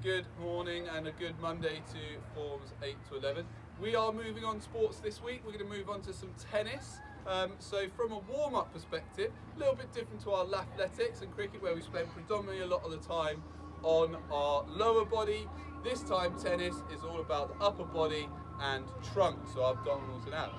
Good morning and a good Monday to Forms 8 to 11. We are moving on sports this week. We're going to move on to some tennis. So from a warm-up perspective, a little bit different to our athletics and cricket where we spend predominantly a lot of the time on our lower body. This time tennis is all about the upper body and trunk, so abdominals and abs.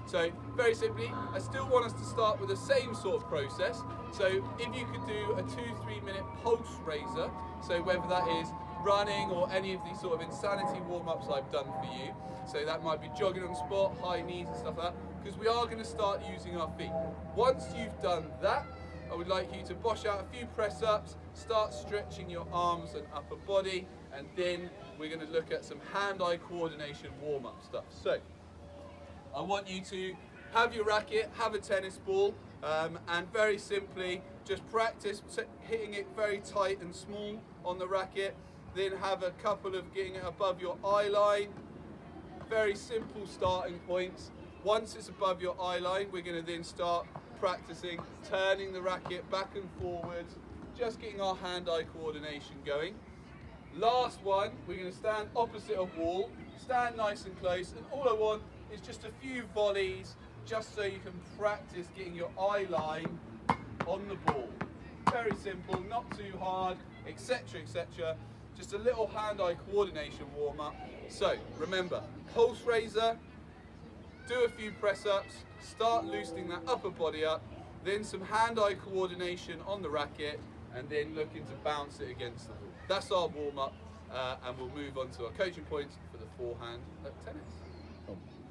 So very simply, I still want us to start with the same sort of process. So if you could do a 2-3 minute pulse raiser, so whether that is running or any of these sort of insanity warm-ups I've done for you. So that might be jogging on spot, high knees and stuff like that, because we are going to start using our feet. Once you've done that, I would like you to bosh out a few press-ups, start stretching your arms and upper body, and then we're going to look at some hand-eye coordination warm-up stuff. So I want you to have your racket, have a tennis ball, and very simply just practice hitting it very tight and small on the racket. Then have a couple of getting it above your eye line. Very simple starting points. Once it's above your eye line, we're going to then start practicing turning the racket back and forwards, just getting our hand-eye coordination going. Last one, we're going to stand opposite a wall, stand nice and close, and all I want is just a few volleys, just so you can practice getting your eye line on the ball. Very simple, not too hard, etc, etc. Just a little hand-eye coordination warm-up. So remember, pulse raiser, do a few press-ups, start loosening that upper body up, then some hand-eye coordination on the racket, and then looking to bounce it against the ball. That's our warm-up, and we'll move on to our coaching points for the forehand at tennis.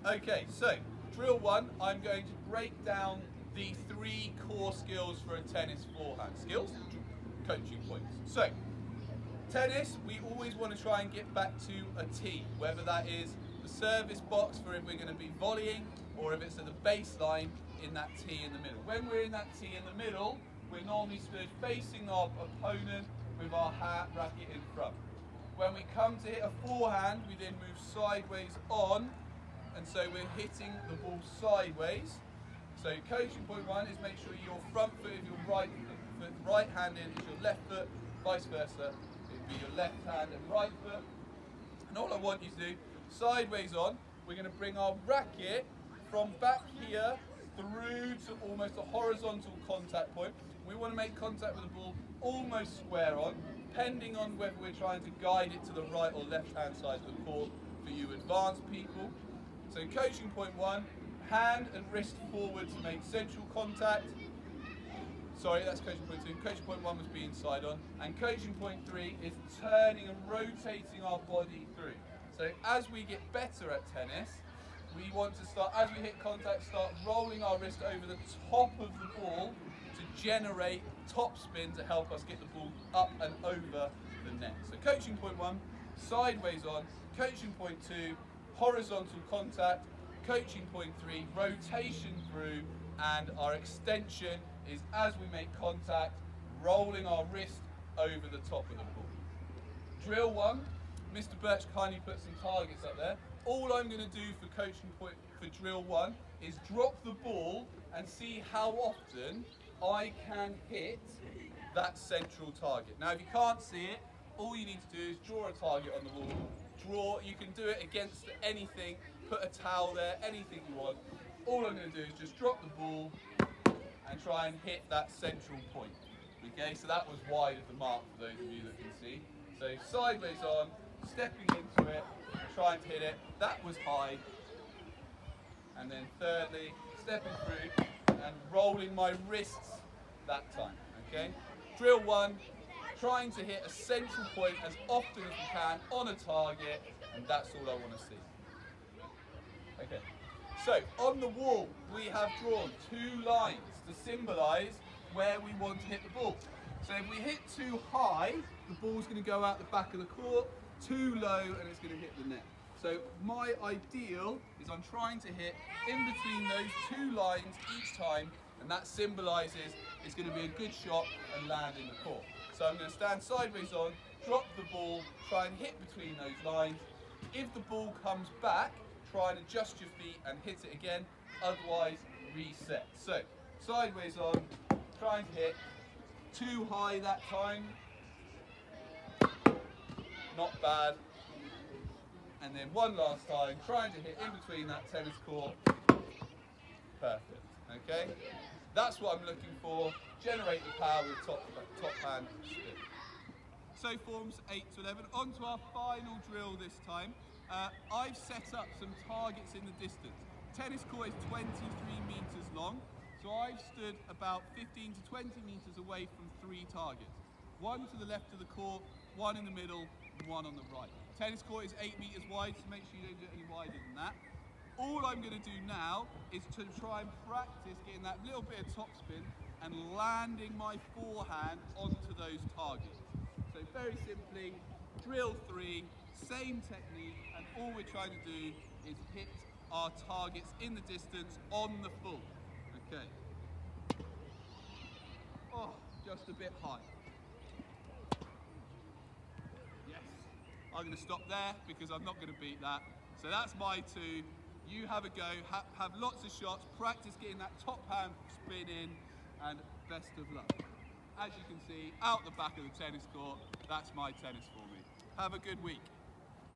Okay, so drill one, I'm going to break down the 3 core skills for a tennis forehand. Skills, coaching points. So, tennis, we always want to try and get back to a tee, whether that is the service box for if we're going to be volleying, or if it's at the baseline in that tee in the middle. When we're in that tee in the middle, we're normally stood facing our opponent with our racket in front. When we come to hit a forehand, we then move sideways on, and so we're hitting the ball sideways. So coaching point 1 is make sure your front foot of your right-handed is your left foot, vice versa. It'd be your left hand and right foot. And all I want you to do, sideways on, we're going to bring our racket from back here through to almost a horizontal contact point. We want to make contact with the ball almost square on, depending on whether we're trying to guide it to the right or left-hand side of the court for you advanced people. So coaching point 1, hand and wrist forward to make central contact. Sorry, that's coaching point 2. Coaching point 1 was being side on. And coaching point 3 is turning and rotating our body through. So as we get better at tennis, we want to start, as we hit contact, start rolling our wrist over the top of the ball to generate top spin to help us get the ball up and over the net. So coaching point 1, sideways on. Coaching point 2, horizontal contact. Coaching point 3, rotation through, and our extension is as we make contact, rolling our wrist over the top of the ball. Drill 1, Mr. Birch kindly put some targets up there. All I'm going to do for coaching point for drill 1 is drop the ball and see how often I can hit that central target. Now if you can't see it, all you need to do is draw a target on the wall. You can do it against anything, put a towel there, anything you want. All I'm going to do is just drop the ball and try and hit that central point. Okay, so that was wide of the mark for those of you that can see. So sideways on, stepping into it, trying to hit it. That was high. And then thirdly, stepping through and rolling my wrists that time. Okay, drill 1. Trying to hit a central point as often as we can on a target, and that's all I want to see. Okay, so on the wall we have drawn 2 lines to symbolise where we want to hit the ball. So if we hit too high, the ball's going to go out the back of the court, too low and it's going to hit the net. So my ideal is I'm trying to hit in between those 2 lines each time, and that symbolises it's going to be a good shot and land in the court. So I'm going to stand sideways on, drop the ball, try and hit between those lines. If the ball comes back, try and adjust your feet and hit it again, otherwise reset. So sideways on, trying to hit, too high that time, not bad. And then one last time, trying to hit in between that tennis court. Perfect, okay? That's what I'm looking for. Generate the power with top hand spin. So forms 8 to 11. On to our final drill this time. I've set up some targets in the distance. Tennis court is 23 meters long, so I've stood about 15 to 20 meters away from 3 targets. One to the left of the court, one in the middle, and one on the right. Tennis court is 8 meters wide, so make sure you don't do it any wider than that. All I'm going to do now is to try and practice getting that little bit of topspin and landing my forehand onto those targets. So very simply, drill 3, same technique, and all we're trying to do is hit our targets in the distance on the full. Okay. Oh, just a bit high. Yes. I'm going to stop there because I'm not going to beat that. So that's my 2. You have a go, have lots of shots, practice getting that top hand spin in, and best of luck. As you can see, out the back of the tennis court, that's my tennis for me. Have a good week.